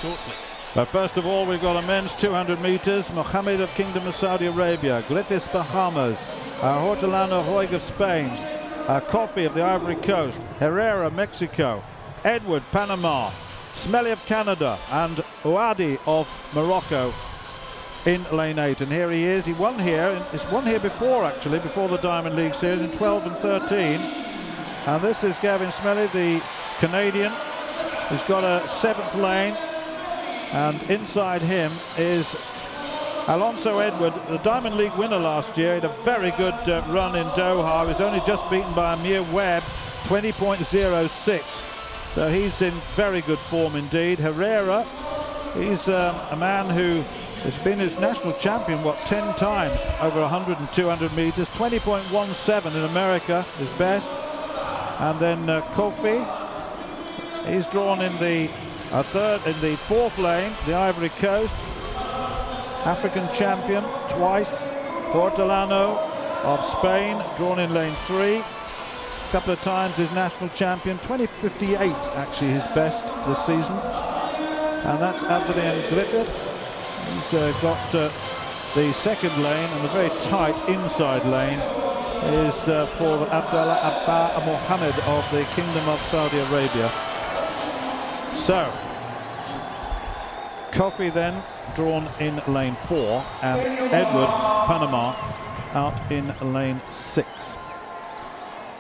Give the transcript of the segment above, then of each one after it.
shortly. But first of all, we've got a men's 200 metres. Mohammed of Kingdom of Saudi Arabia, Griffiths Bahamas, Hortelano Roig of Spain, Coffey of the Ivory Coast, Herrera Mexico, Edward Panama, Smelly of Canada, and Ouadi of Morocco in lane 8. And here he is. He won here. He's won here before, actually, before the Diamond League Series in 12 and 13. And this is Gavin Smelly, the Canadian. He's got a 7th lane. And inside him is Alonso Edward, the Diamond League winner last year. He had a very good run in Doha. He was only just beaten by Amir Webb, 20.06. So he's in very good form indeed. Herrera, he's a man who has been his national champion, 10 times over 100 and 200 meters. 20.17 in America, his best. And then Kofi, he's drawn in the 4th lane, the Ivory Coast, African champion twice. Hortelano of Spain, drawn in lane 3. A couple of times his national champion, 20.58 actually his best this season. And that's Anthony Griffith. He's got the 2nd lane, and the very tight inside lane is for Abdallah Abba Mohammed of the Kingdom of Saudi Arabia. So, Coffey then drawn in lane 4, and Edward Panama out in lane 6.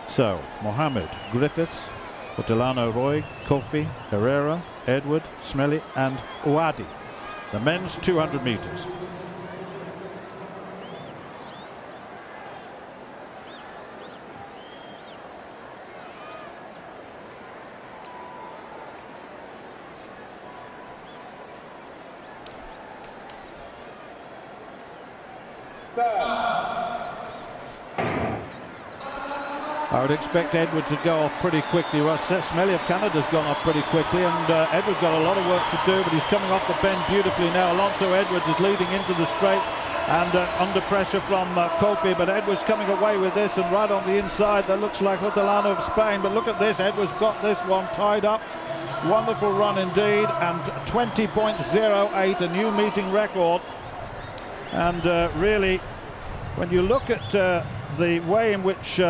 So, Mohammed, Griffiths, Hortelano Roig, Coffey, Herrera, Edward, Smelly, and Ouadi. The men's 200 metres. I would expect Edward to go off pretty quickly. Smelly of Canada's gone off pretty quickly, and Edward's got a lot of work to do, but he's coming off the bend beautifully now. Alonso Edwards is leading into the straight and under pressure from Kofi, but Edwards coming away with this, and right on the inside that looks like Hortelano of Spain. But look at this, Edwards got this one tied up. Wonderful run indeed, and 20.08, a new meeting record. And really, when you look at the way in which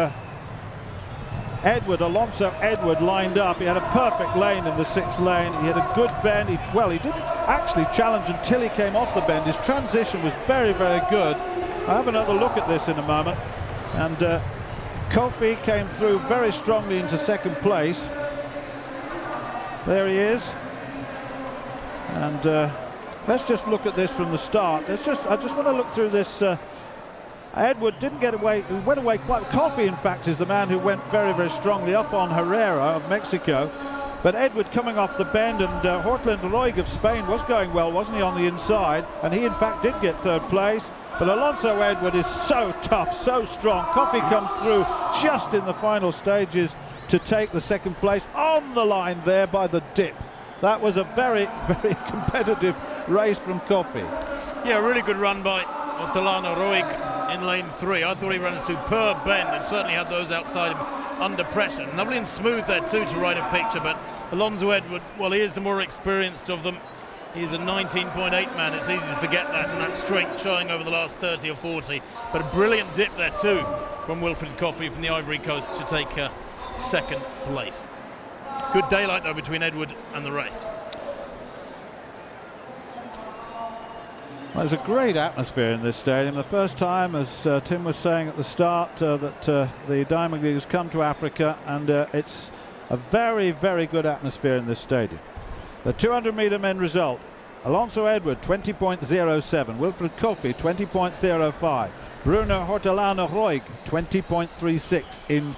Alonso Edward lined up, he had a perfect lane in the 6th lane. He had a good bend. He didn't actually challenge until he came off the bend. His transition was very, very good. I'll have another look at this in a moment. And Kofi came through very strongly into 2nd place. There he is. And let's just look at this from the start. I just want to look through this. Edward didn't get away, he went away quite. Coffey, in fact, is the man who went very, very strongly up on Herrera of Mexico. But Edward coming off the bend, and Hortelano Roig of Spain was going well, wasn't he, on the inside? And he, in fact, did get 3rd place. But Alonso Edward is so tough, so strong. Coffey comes through just in the final stages to take the 2nd place on the line there by the dip. That was a very, very competitive race from Coffey. Yeah, really good run by Hortelano Roig in lane 3. I thought he ran a superb bend and certainly had those outside him under pressure. Lovely and smooth there too to ride a picture, but Alonso Edward, well, he is the more experienced of them. He's a 19.8 man. It's easy to forget that, and that strength showing over the last 30 or 40. But a brilliant dip there too from Wilfred Coffey from the Ivory Coast to take 2nd place. Good daylight though between Edward and the rest. There's a great atmosphere in this stadium. The first time, as Tim was saying at the start, that the Diamond League has come to Africa, and it's a very, very good atmosphere in this stadium. The 200-meter men result: Alonso Edward 20.07, Wilfred Coffey 20.05, Bruno Hortelano Roig 20.36 in